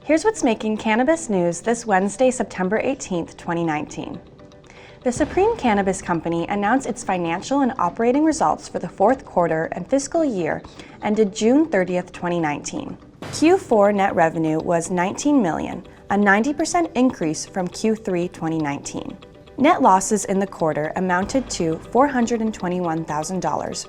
Here's what's making cannabis news this Wednesday, September 18th, 2019. The Supreme Cannabis Company announced its financial and operating results for the fourth quarter and fiscal year ended June 30th, 2019. Q4 net revenue was $19 million, a 90% increase from Q3 2019. Net losses in the quarter amounted to $421,000,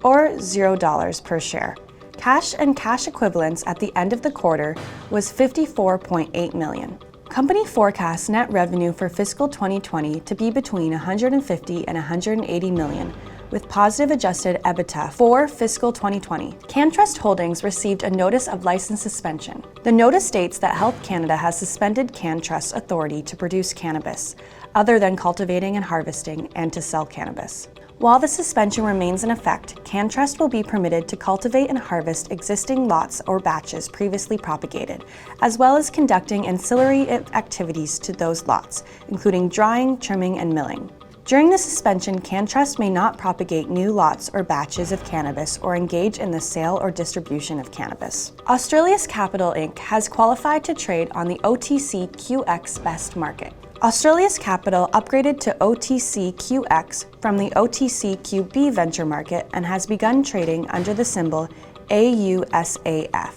or $0 per share. Cash and cash equivalents at the end of the quarter was $54.8 million. Company forecasts net revenue for fiscal 2020 to be between $150 and $180 million, with positive adjusted EBITDA for fiscal 2020. CannTrust Holdings received a notice of license suspension. The notice states that Health Canada has suspended CannTrust's authority to produce cannabis, other than cultivating and harvesting, and to sell cannabis. While the suspension remains in effect, CannTrust will be permitted to cultivate and harvest existing lots or batches previously propagated, as well as conducting ancillary activities to those lots, including drying, trimming, and milling. During the suspension, CannTrust may not propagate new lots or batches of cannabis or engage in the sale or distribution of cannabis. Australis Capital Inc. has qualified to trade on the OTCQX Best Market. Australis Capital upgraded to OTCQX from the OTCQB Venture Market and has begun trading under the symbol AUSAF.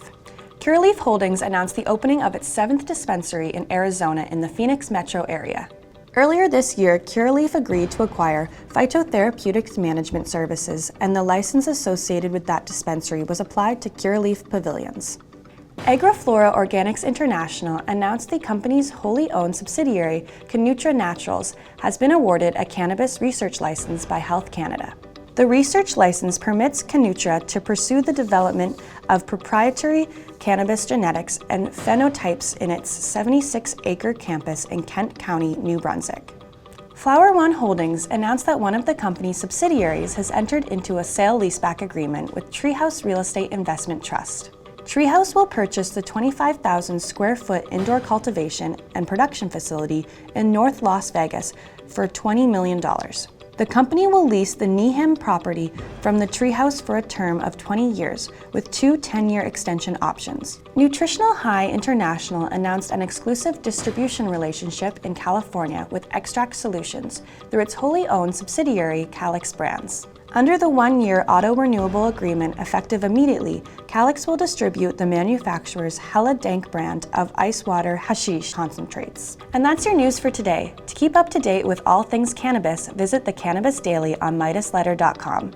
Curaleaf Holdings announced the opening of its 7th dispensary in Arizona in the Phoenix metro area. Earlier this year, Curaleaf agreed to acquire Phytotherapeutics Management Services, and the license associated with that dispensary was applied to Curaleaf Pavilions. AgraFlora Organics International announced the company's wholly owned subsidiary, CannTrust Naturals, has been awarded a cannabis research license by Health Canada. The research license permits CannTrust to pursue the development of proprietary cannabis genetics and phenotypes in its 76-acre campus in Kent County, New Brunswick. Flower One Holdings announced that one of the company's subsidiaries has entered into a sale-leaseback agreement with Treehouse Real Estate Investment Trust. Treehouse will purchase the 25,000 square foot indoor cultivation and production facility in North Las Vegas for $20 million. The company will lease the Needham property from the Treehouse for a term of 20 years, with 2 10-year extension options. Nutritional High International announced an exclusive distribution relationship in California with Extract Solutions through its wholly owned subsidiary, Calix Brands. Under the 1-year auto-renewable agreement effective immediately, Calix will distribute the manufacturer's Hella Dank brand of ice water hashish concentrates. And that's your news for today. To keep up to date with all things cannabis, visit the Cannabis Daily on MidasLetter.com.